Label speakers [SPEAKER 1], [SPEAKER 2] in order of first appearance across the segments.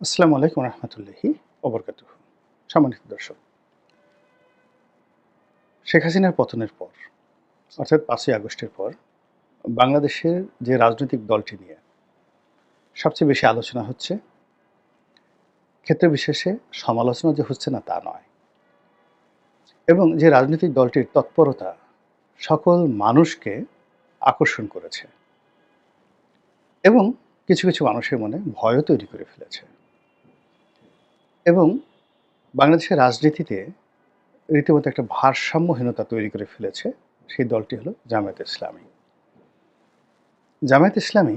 [SPEAKER 1] আসসালামু আলাইকুম রহমতুল্লাহি ওবরকাতুহু। সম্মানিত দর্শক, শেখ হাসিনার পতনের পর অর্থাৎ ৫ই আগস্টের পর বাংলাদেশের যে রাজনৈতিক দলটি নিয়ে সবচেয়ে বেশি আলোচনা হচ্ছে, ক্ষেত্র বিশেষে সমালোচনা যে হচ্ছে না তা নয়, এবং যে রাজনৈতিক দলটির তৎপরতা সকল মানুষকে আকর্ষণ করেছে এবং কিছু কিছু মানুষের মনে ভয়ও তৈরি করে ফেলেছে। এবং বাংলাদেশের রাজনীতিতে রীতিমতো একটা ভারসাম্যহীনতা তৈরি করে ফেলেছে সেই দলটি হলো জামায়াতে ইসলামী। জামায়াত ইসলামী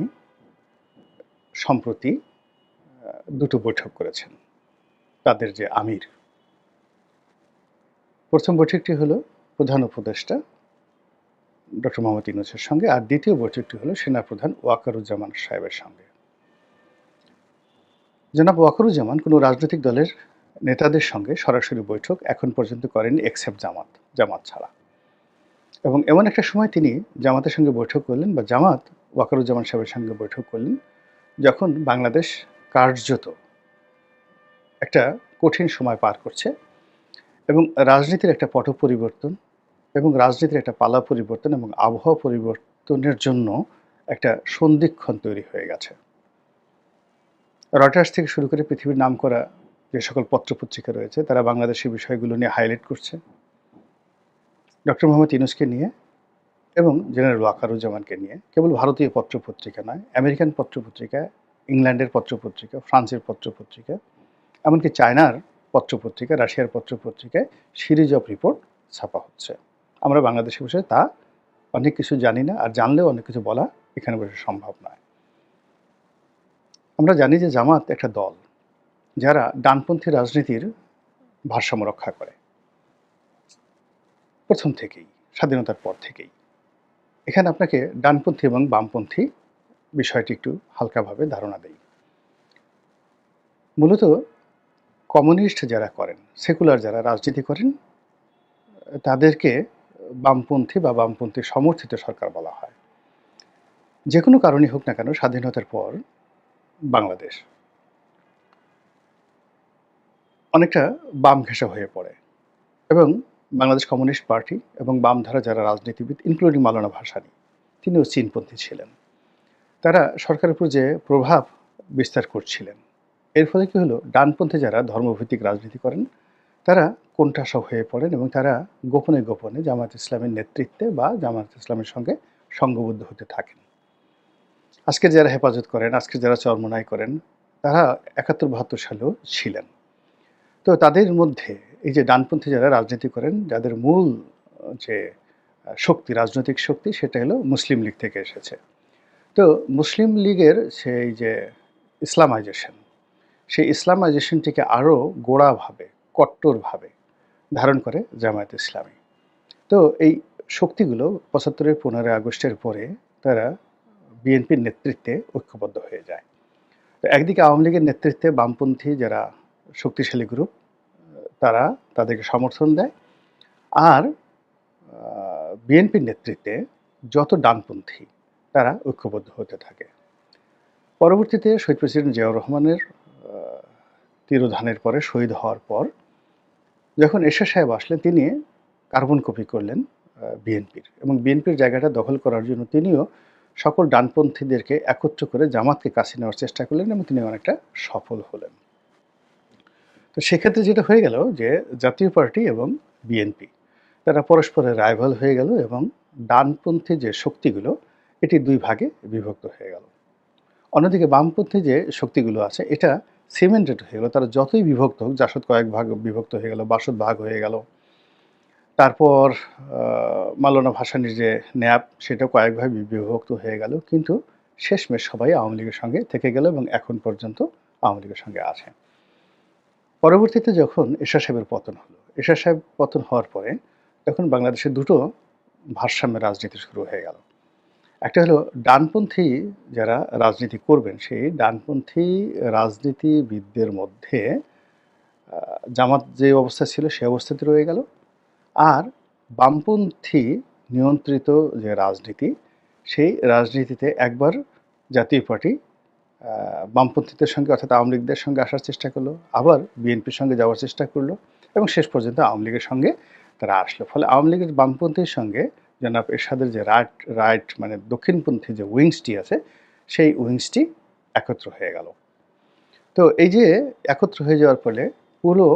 [SPEAKER 1] সম্প্রতি দুটো বৈঠক করেছেন তাদের যে আমির। প্রথম বৈঠকটি হলো প্রধান উপদেষ্টা ডক্টর মোহাম্মদ ইউনূসের সঙ্গে, আর দ্বিতীয় বৈঠকটি হলো সেনাপ্রধান ওয়াকারুজ্জামান সাহেবের সঙ্গে। জনাব ওয়াকারুজ্জামান কোনো রাজনৈতিক দলের নেতাদের সঙ্গে সরাসরি বৈঠক এখন পর্যন্ত করেননি, এক্সেপ্ট জামাত ছাড়া। এবং এমন একটা সময় তিনি জামাতের সঙ্গে বৈঠক করলেন, বা জামাত ওয়াকারুজ্জামান সাহেবের সঙ্গে বৈঠক করলেন, যখন বাংলাদেশ কার্যত একটা কঠিন সময় পার করছে এবং রাজনীতির একটা পট পরিবর্তন এবং রাজনীতির একটা পালা পরিবর্তন এবং আবহাওয়া পরিবর্তনের জন্য একটা সন্ধিক্ষণ তৈরি হয়ে গেছে। রয়টার্স থেকে শুরু করে পৃথিবীর নামকরা যে সকল পত্রপত্রিকা রয়েছে তারা বাংলাদেশের বিষয়গুলো নিয়ে হাইলাইট করছে, ডক্টর মোহাম্মদ ইউনূসকে নিয়ে এবং জেনারেল ওয়াকারুজ্জামানকে নিয়ে। কেবল ভারতীয় পত্রপত্রিকা নয়, আমেরিকান পত্রপত্রিকা, ইংল্যান্ডের পত্রপত্রিকা, ফ্রান্সের পত্রপত্রিকা, এমনকি চায়নার পত্রপত্রিকা, রাশিয়ার পত্রপত্রিকায় সিরিজ অফ রিপোর্ট ছাপা হচ্ছে। আমরা বাংলাদেশের বিষয়ে তা অনেক কিছু জানি না, আর জানলেও অনেক কিছু বলা এখানে বসে সম্ভব নয়। আমরা জানি যে জামাত একটা দল যারা ডানপন্থী রাজনীতির ভারসাম্য রক্ষা করে প্রথম থেকেই, স্বাধীনতার পর থেকেই। এখানে আপনাকে ডানপন্থী এবং বামপন্থী বিষয়টি একটু হালকাভাবে ধারণা দেই। মূলত কমিউনিস্ট যারা করেন, সেকুলার যারা রাজনীতি করেন, তাদেরকে বামপন্থী বা বামপন্থী সমর্থিত সরকার বলা হয়। যে কোনো কারণেই হোক না কেন, স্বাধীনতার পর বাংলাদেশ অনেকটা বাম ঘেঁষা হয়ে পড়ে এবং বাংলাদেশ কমিউনিস্ট পার্টি এবং বামধারা যারা রাজনীতিবিদ, ইনক্লুডিং মাওলানা ভাসানী, তিনিও চীনপন্থী ছিলেন। তারা সরকারের উপর যে প্রভাব বিস্তার করছিলেন, এর ফলে কী হলো, ডানপন্থী যারা ধর্মভিত্তিক রাজনীতি করেন তারা কোণঠাসা হয়ে পড়েন এবং তারা গোপনে গোপনে জামায়াত ইসলামের নেতৃত্বে বা জামায়াত ইসলামের সঙ্গে সঙ্গবদ্ধ হতে থাকেন। আজকে যারা হেফাজত করেন, আজকে যারা চরমোনাই করেন, তারা ৭১-৭২ সালেও ছিলেন। তো তাদের মধ্যে এই যে ডানপন্থী যারা রাজনীতি করেন, যাদের মূল যে শক্তি, রাজনৈতিক শক্তি, সেটা হলো মুসলিম লীগ থেকে এসেছে। তো মুসলিম লীগের সেই যে ইসলামাইজেশন, সেই ইসলামাইজেশনটিকে আরও গোড়াভাবে, কট্টরভাবে ধারণ করে জামায়াত ইসলামী। তো এই শক্তিগুলো ৭৫-এর ১৫ই আগস্টের পরে তারা বিএনপির নেতৃত্বে ঐক্যবদ্ধ হয়ে যায়। তো একদিকে আওয়ামী লীগের নেতৃত্বে বামপন্থী যারা শক্তিশালী গ্রুপ, তারা তাদেরকে সমর্থন দেয়, আর বিএনপির নেতৃত্বে যত ডানপন্থী তারা ঐক্যবদ্ধ হতে থাকে। পরবর্তীতে শহীদ প্রেসিডেন্ট জিয়াউর রহমানের তিরোধানের পরে, শহীদ হওয়ার পর, যখন এরশাদ সাহেব আসলেন, তিনি কার্বন কপি করলেন বিএনপির, এবং বিএনপির জায়গাটা দখল করার জন্য তিনিও সকল ডানপন্থীদেরকে একত্র করে জামাতকে কাছে নেওয়ার চেষ্টা করলেন এবং তিনি অনেকটা সফল হলেন। তো সেক্ষেত্রে যেটা হয়ে গেল যে জাতীয় পার্টি এবং বিএনপি তারা পরস্পরের রাইভাল হয়ে গেল এবং ডানপন্থী যে শক্তিগুলো, এটি দুই ভাগে বিভক্ত হয়ে গেল। অন্যদিকে বামপন্থী যে শক্তিগুলো আছে, এটা সিমেন্টেড হয়ে গেল। তারা যতই বিভক্ত হোক, জাসদ কয়েক ভাগ বিভক্ত হয়ে গেল, বাসদ ভাগ হয়ে গেল, তারপর মাওলানা ভাসানীর যে ন্যাপ, সেটাও কয়েক ভাগে বিভক্ত হয়ে গেল, কিন্তু শেষমেশ সবাই আওয়ামী লীগের সঙ্গে থেকে গেল এবং এখন পর্যন্ত আওয়ামী লীগের সঙ্গে আছে। পরবর্তীতে যখন এরশাদ সাহেবের পতন হলো, এরশাদ সাহেব পতন হওয়ার পরে তখন বাংলাদেশে দুটো ভারসাম্যের রাজনীতি শুরু হয়ে গেল। একটা হলো ডানপন্থী যারা রাজনীতি করবেন, সেই ডানপন্থী রাজনীতিবিদদের মধ্যে জামাত যে অবস্থা ছিল সে অবস্থাতে রয়ে গেল, আর বামপন্থী নিয়ন্ত্রিত যে রাজনীতি, সেই রাজনীতিতে একবার জাতীয় পার্টি বামপন্থীদের সঙ্গে অর্থাৎ আওয়ামী লীগদের সঙ্গে আসার চেষ্টা করলো, আবার বিএনপির সঙ্গে যাওয়ার চেষ্টা করলো এবং শেষ পর্যন্ত আওয়ামী লীগের সঙ্গে তারা আসলো। ফলে আওয়ামী লীগের বামপন্থীর সঙ্গে জনাব এরশাদের যে রাইট মানে দক্ষিণপন্থী যে উইংসটি আছে, সেই উইংসটি একত্র হয়ে গেল। তো এই যে একত্র হয়ে যাওয়ার ফলে পুরো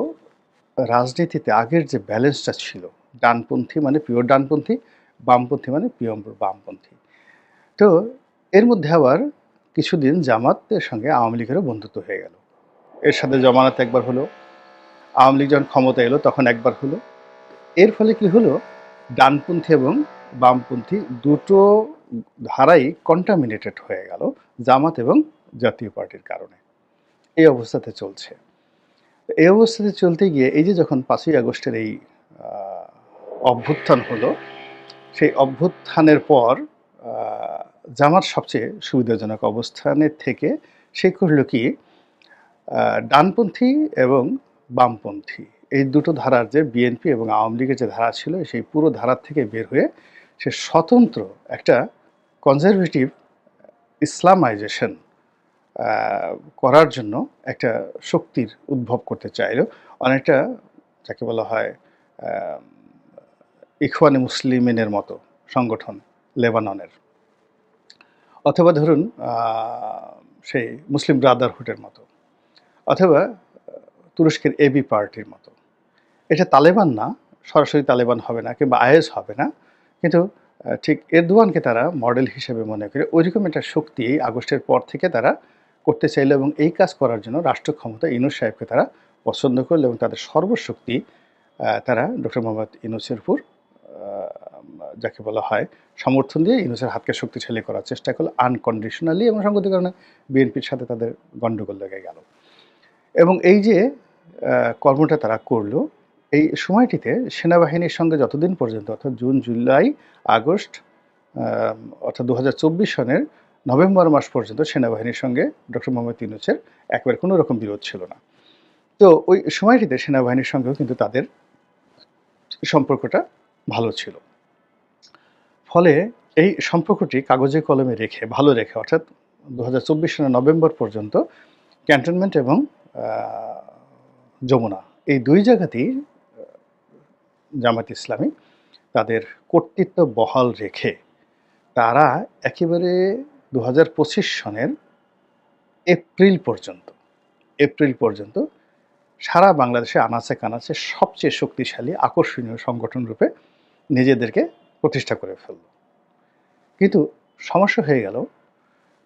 [SPEAKER 1] রাজনীতিতে আগের যে ব্যালেন্সটা ছিল, ডানপন্থী মানে পিওর ডানপন্থী, বামপন্থী মানে পিওর বামপন্থী। তো এর মধ্যে আবার কিছুদিন জামাতের সঙ্গে আওয়ামী লীগেরও বন্ধুত্ব হয়ে গেল। এর সাথে জমানাত একবার হলো, আওয়ামী লীগ যখন ক্ষমতা এলো তখন একবার হলো। এর ফলে কি হলো, ডানপন্থী এবং বামপন্থী দুটো ধারাই কন্টামিনেটেড হয়ে গেল জামাত এবং জাতীয় পার্টির কারণে। এই অবস্থাতে চলছে। এই অবস্থাতে চলতে গিয়ে এই যে যখন 5ই আগস্টের এই অভ্যুত্থান হলো, সেই অভ্যুত্থানের পর জামাত সবচেয়ে সুবিধাজনক অবস্থানে থেকে সে করল কি, ডানপন্থী এবং বামপন্থী এই দুটো ধারার যে বিএনপি এবং আওয়ামী লীগের যে ধারা ছিল, সেই পুরো ধারার থেকে বের হয়ে সে স্বতন্ত্র একটা কনজারভেটিভ ইসলামাইজেশন করার জন্য একটা শক্তির উদ্ভব করতে চাইল। অনেকটা যাকে বলা হয় ইখওয়ানে মুসলিমিনের মতো সংগঠন লেবাননের, অথবা ধরুন সেই মুসলিম ব্রাদারহুডের মতো, অথবা তুরস্কের এবি পার্টির মতো। এটা তালেবান না, সরাসরি তালেবান হবে না কিংবা আইএস হবে না, কিন্তু ঠিক এরদোয়ানকে তারা মডেল হিসেবে মনে করে ওইরকম একটা শক্তি এই আগস্টের পর থেকে তারা করতে চাইল এবং এই কাজ করার জন্য রাষ্ট্র ক্ষমতা ইউনূস সাহেবকে তারা পছন্দ করলো এবং তাদের সর্বশক্তি তারা ডক্টর মোহাম্মদ ইউনূসের উপর যাকে বলা হয় সমর্থন দিয়ে ইউনূসের হাতকে শক্তিশালী করার চেষ্টা করলো আনকন্ডিশনালি, এবং সঙ্গতি কারণে বিএনপির সাথে তাদের গণ্ডগোল লেগে গেল। এবং এই যে কর্মটা তারা করলো, এই সময়টিতে সেনাবাহিনীর সঙ্গে যতদিন পর্যন্ত অর্থাৎ জুন, জুলাই, আগস্ট অর্থাৎ 2024 সনের নভেম্বর মাস পর্যন্ত সেনাবাহিনীর সঙ্গে ডক্টর মোহাম্মদ ইউনূসের একেবারে কোনো রকম বিরোধ ছিল না। তো ওই সময়টিতে সেনাবাহিনীর সঙ্গেও কিন্তু তাদের সম্পর্কটা ভালো ছিল। ফলে এই সম্পর্কটি কাগজে কলমে রেখে ভালো রেখে অর্থাৎ 2024 সনের নভেম্বর পর্যন্ত ক্যান্টনমেন্ট এবং যমুনা এই দুই জায়গাতেই জামাত ইসলামী তাদের কর্তৃত্ব বহাল রেখে তারা একেবারে 2025 সনের এপ্রিল পর্যন্ত সারা বাংলাদেশে আনাচে কানাচে সবচেয়ে শক্তিশালী আকর্ষণীয় সংগঠন রূপে নিজেদেরকে প্রতিষ্ঠা করে ফেলল। কিন্তু সমস্যা হয়ে গেল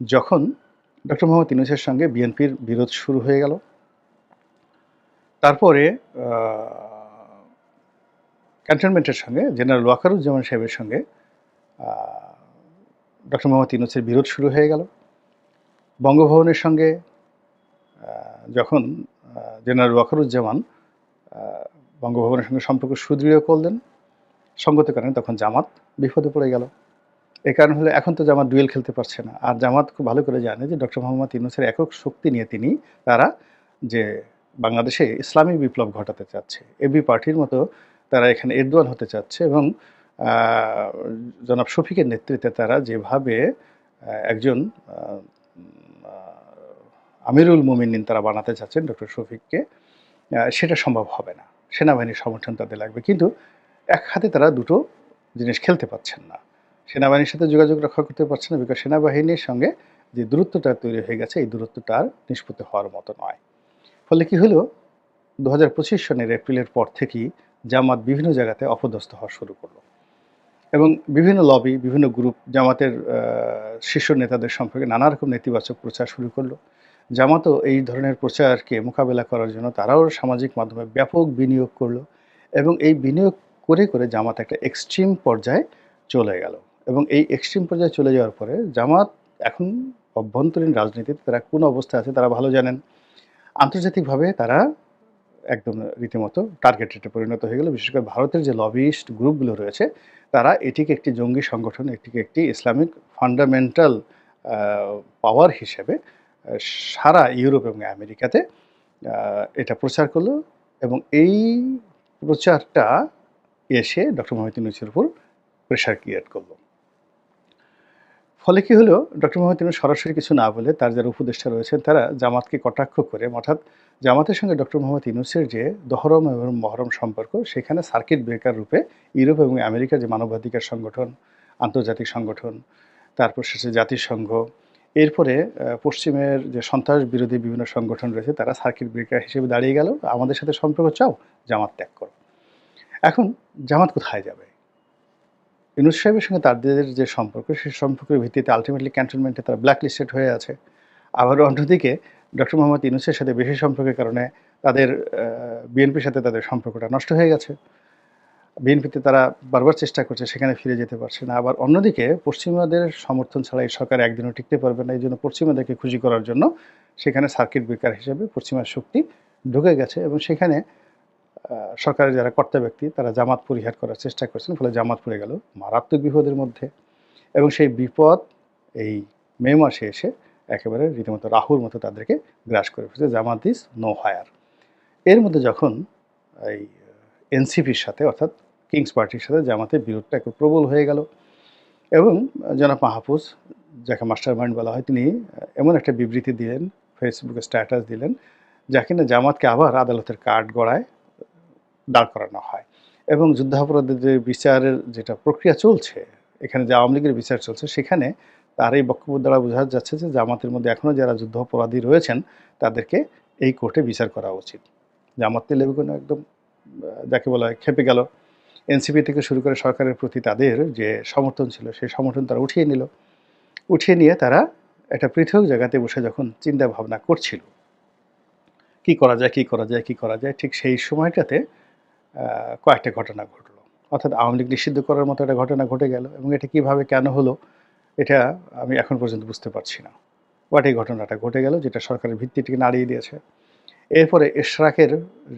[SPEAKER 1] যখন ডক্টর মোহাম্মদ ইউনূসের সঙ্গে বিএনপির বিরোধ শুরু হয়ে গেল। তারপরে ক্যান্টনমেন্টের সঙ্গে জেনারেল ওয়াকারুজ্জামান সাহেবের সঙ্গে ডক্টর মোহাম্মদ ইউনূসের বিরোধ শুরু হয়ে গেল। বঙ্গভবনের সঙ্গে যখন জেনারেল ওয়াকারুজ্জামান বঙ্গভবনের সঙ্গে সম্পর্ক সুদৃঢ় করলেন, সঙ্গত কারণে তখন জামাত বিপদে পড়ে গেল। এ কারণ হলো এখন তো জামাত ডুয়েল খেলতে পারছে না, আর জামাত খুব ভালো করে জানে যে ডক্টর মোহাম্মদ ইউনূসের একক শক্তি নিয়ে তারা যে বাংলাদেশে ইসলামী বিপ্লব ঘটাতে চাচ্ছে, এবি পার্টির মতো তারা এখানে এরদোয়ান হতে চাচ্ছে, এবং জনাব শফিকের নেতৃত্বে তারা যেভাবে একজন আমিরুল মুমিনিন তারা বানাতে চাচ্ছেন ডক্টর শফিককে, সেটা সম্ভব হবে না। সেনাবাহিনীর সমর্থন তাদের লাগবে, কিন্তু এক হাতে তারা দুটো জিনিস খেলতে পারছেন না। সেনাবাহিনীর সাথে যোগাযোগ রক্ষা করতে পারছে না, বিকজ সেনাবাহিনীর সঙ্গে যে দূরত্বটা তৈরি হয়ে গেছে এই দূরত্বটা আর নিষ্পত্তি হওয়ার মতো নয়। ফলে কি হলো, 2025 সনের এপ্রিলের পর থেকেই জামাত বিভিন্ন জায়গাতে অপদস্থ হওয়া শুরু করলো এবং বিভিন্ন লবি, বিভিন্ন গ্রুপ জামাতের শীর্ষ নেতাদের সম্পর্কে নানা রকম নেতিবাচক প্রচার শুরু করলো। জামাতও এই ধরনের প্রচারকে মোকাবেলা করার জন্য তারাও সামাজিক মাধ্যমে ব্যাপক বিনিয়োগ করলো এবং এই বিনিয়োগ করে করে জামাত একটা এক্সট্রিম পর্যায়ে চলে গেল। এবং এই এক্সট্রিম পর্যায়ে চলে যাওয়ার পরে জামাত এখন অভ্যন্তরীণ রাজনীতিতে তারা কোন অবস্থায় আছে তারা ভালো জানেন। আন্তর্জাতিকভাবে তারা একদম রীতিমতো টার্গেটেডে পরিণত হয়ে গেল। বিশেষ করে ভারতের যে লবিস্ট গ্রুপগুলো রয়েছে তারা এটিকে একটি জঙ্গি সংগঠন, এটিকে একটি ইসলামিক ফান্ডামেন্টাল পাওয়ার হিসেবে সারা ইউরোপ এবং আমেরিকাতে এটা প্রচার করলো এবং এই প্রচারটা এসে ডক্টর মোহাম্মদ ইউনূসের উপর প্রেশার ক্রিয়েট করলো। ফলে কি হলো, ডক্টর মোহাম্মদ ইউনূস সরাসরি কিছু না বলে তার যারা উপদেষ্টা রয়েছেন তারা জামাতকে কটাক্ষ করে, অর্থাৎ জামাতের সঙ্গে ডক্টর মোহাম্মদ ইউনূসের যে দহরম এবং মহরম সম্পর্ক, সেখানে সার্কিট ব্রেকার রূপে ইউরোপ এবং আমেরিকার যে মানবাধিকার সংগঠন, আন্তর্জাতিক সংগঠন, তারপর শেষে জাতিসংঘ, এরপরে পশ্চিমের যে সন্ত্রাস বিরোধী বিভিন্ন সংগঠন রয়েছে তারা সার্কিট ব্রেকার হিসেবে দাঁড়িয়ে গেল। আমাদের সাথে সম্পর্ক চাও, জামাত ত্যাগ করো। এখন জামাত কোথায় যাবে? ইউনূস সাহেবের সঙ্গে তাদের যে সম্পর্ক, সেই সম্পর্কের ভিত্তিতে আল্টিমেটলি ক্যান্টনমেন্টে তারা ব্ল্যাক লিস্টেড হয়ে আছে। আবার অন্যদিকে ডক্টর মোহাম্মদ ইউনূসের সাথে বেশি সম্পর্কের কারণে তাদের বিএনপির সাথে তাদের সম্পর্কটা নষ্ট হয়ে গেছে। বিএনপিতে তারা বারবার চেষ্টা করছে, সেখানে ফিরে যেতে পারছে না। আবার অন্যদিকে পশ্চিমাদের সমর্থন ছাড়া এই সরকার একদিনও টিকতে পারবে না। এইজন্য পশ্চিমাদেরকে খুশি করার জন্য সেখানে সার্কিট ব্রেকার হিসেবে পশ্চিমা শক্তি ঢুকে গেছে এবং সেখানে সরকারের যারা কর্তা ব্যক্তি তারা জামাত পরিহার করার চেষ্টা করছেন। ফলে জামাত পড়ে গেল মারাত্মক বিপদের মধ্যে এবং সেই বিপদ এই মে মাসে এসে একেবারে রীতিমতো রাহুর মতো তাদেরকে গ্রাস করে ফেলছে। জামাত ইজ নো হায়ার। এর মধ্যে যখন এই এনসিপির সাথে, অর্থাৎ কিংস পার্টির সাথে জামাতের বিরোধটা একটু প্রবল হয়ে গেল এবং জনাব মাহফুজ, যাকে মাস্টার মাইন্ড বলা হয়, তিনি এমন একটা বিবৃতি দিলেন, ফেসবুকে স্ট্যাটাস দিলেন, যা কিনা জামাতকে আবার আদালতের কাঠগড়ায় দাঁড় করানো হয় এবং যুদ্ধাপরাধীদের বিচারের যেটা প্রক্রিয়া চলছে, এখানে যে আওয়ামী লীগের বিচার চলছে, সেখানে তার এই বক্তব্য দ্বারা বোঝা যাচ্ছে যে জামাতের মধ্যে এখনও যারা যুদ্ধাপরাধী রয়েছেন তাদেরকে এই কোর্টে বিচার করা উচিত। জামাত লেবুগুলো একদম যাকে বলা হয় খেপে গেল। এনসিপি থেকে শুরু করে সরকারের প্রতি তাদের যে সমর্থন ছিল সেই সমর্থন তারা উঠিয়ে নিল। উঠিয়ে নিয়ে তারা একটা পৃথক জায়গাতে বসে যখন চিন্তা ভাবনা করছিল কি করা যায়, কি করা যায়, কি করা যায়, ঠিক সেই সময়টাতে কয়েকটা ঘটনা ঘটলো। অর্থাৎ আওয়ামী লীগ নিষিদ্ধ করার মতো একটা ঘটনা ঘটে গেল এবং এটা কীভাবে কেন হলো এটা আমি এখন পর্যন্ত বুঝতে পারছি না। বাট এই ঘটনাটা ঘটে গেল যেটা সরকারের ভিত্তিটিকে নাড়িয়ে দিয়েছে। এরপরে এশরাকের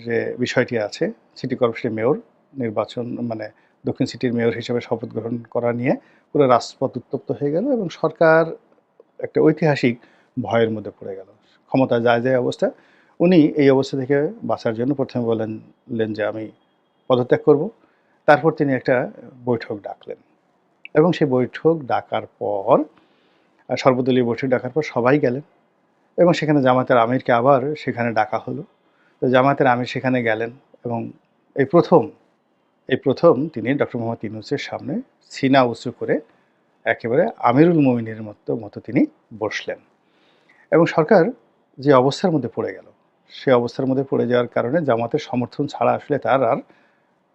[SPEAKER 1] যে বিষয়টি আছে, সিটি কর্পোরেশনের মেয়র নির্বাচন, মানে দক্ষিণ সিটির মেয়র হিসেবে শপথ গ্রহণ করা নিয়ে পুরো রাজপথ উত্তপ্ত হয়ে গেল এবং সরকার একটা ঐতিহাসিক ভয়ের মধ্যে পড়ে গেল। ক্ষমতা যায় যায় অবস্থা। উনি এই অবস্থা থেকে বাঁচার জন্য প্রথমে বললেন যে আমি পদত্যাগ করব। তারপর তিনি একটা বৈঠক ডাকলেন এবং সেই বৈঠক ডাকার পর সর্বদলীয় বৈঠক ডাকার পর সবাই গেলেন এবং সেখানে জামায়াতের আমিরকে আবার সেখানে ডাকা হলো। তো জামায়াতের আমির সেখানে গেলেন এবং এই প্রথম তিনি ডক্টর মোহাম্মদ ইউনূসের সামনে সিনা উঁচু করে একেবারে আমিরুল মুমিনীর মতো তিনি বসলেন এবং সরকার যে অবস্থার মধ্যে পড়ে গেল, সেই অবস্থার মধ্যে পড়ে যাওয়ার কারণে জামাতের সমর্থন ছাড়া আসলে তার আর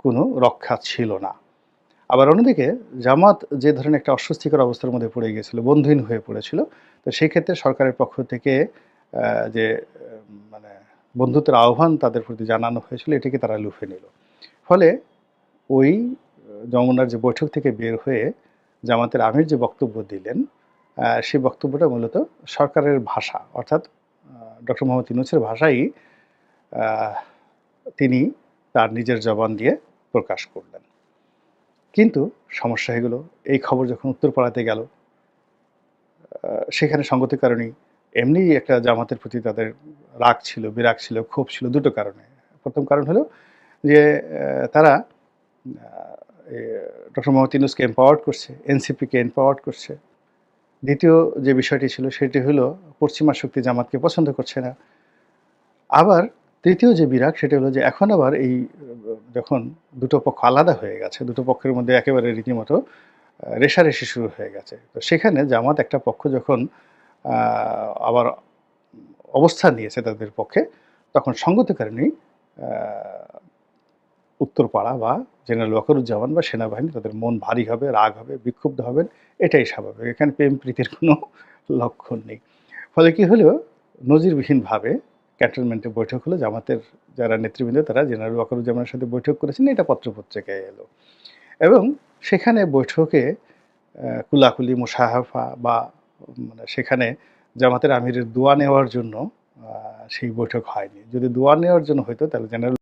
[SPEAKER 1] কোনো রক্ষা ছিল না। আবার অন্যদিকে জামাত যে ধরনের একটা অস্বস্তিকর অবস্থার মধ্যে পড়ে গিয়েছিল, বন্ধুহীন হয়ে পড়েছিল, তো সেই ক্ষেত্রে সরকারের পক্ষ থেকে যে মানে বন্ধুত্বের আহ্বান তাদের প্রতি জানানো হয়েছিল, এটিকে তারা লুফে নিল। ফলে ওই যমুনার যে বৈঠক থেকে বের হয়ে জামাতের আমির যে বক্তব্য দিলেন, সেই বক্তব্যটা মূলত সরকারের ভাষা, অর্থাৎ ডক্টর মোহাম্মদ ইউনূসের ভাষাই তিনি তার নিজের জবান দিয়ে প্রকাশ করলেন। কিন্তু সমস্যা হয়ে গেল, এই খবর যখন উত্তরপাড়াতে গেল, সেখানে সঙ্গতির কারণেই এমনিই একটা জামাতের প্রতি তাদের রাগ ছিল, বিরাগ ছিল, ক্ষোভ ছিল দুটো কারণে। প্রথম কারণ হলো যে তারা ডক্টর মোহাম্মদ ইউনূসকে এম্পাওয়ার্ড করছে, এনসিপিকে এম্পাওয়ার্ড করছে। দ্বিতীয় যে বিষয়টি ছিল সেটি হলো পশ্চিমা শক্তি জামাতকে পছন্দ করছে না। আবার তৃতীয় যে বিরাগ সেটা হলো যে এখন আবার এই যখন দুটো পক্ষ আলাদা হয়ে গেছে, দুটো পক্ষের মধ্যে একেবারে রীতিমতো রেষারেষি শুরু হয়ে গেছে। তো সেখানে জামাত একটা পক্ষ যখন আবার অবস্থান নিয়েছে তাদের পক্ষে, তখন সঙ্গত কারণেই উত্তরপাড়া বা জেনারেল ওয়াকারুজ্জামান বা সেনাবাহিনী তাদের মন ভারী হবে, রাগ হবে, বিক্ষুব্ধ হবেন, এটাই স্বাভাবিক। এখানে প্রেম প্রীতির কোনো লক্ষণ নেই। ফলে কি হলো, নজিরবিহীনভাবে ক্যান্টনমেন্টে বৈঠক হলো। জামাতের যারা নেতৃবৃন্দ তারা জেনারেল ওয়াকারুজ্জামানের সাথে বৈঠক করেছেন, এটা পত্রপত্রিকায় এলো এবং সেখানে বৈঠকে কুলাকুলি, মুসাহাফা বা মানে সেখানে জামাতের আমিরের দোয়া নেওয়ার জন্য সেই বৈঠক হয়নি। যদি দোয়া নেওয়ার জন্য হইতো তাহলে জেনারেল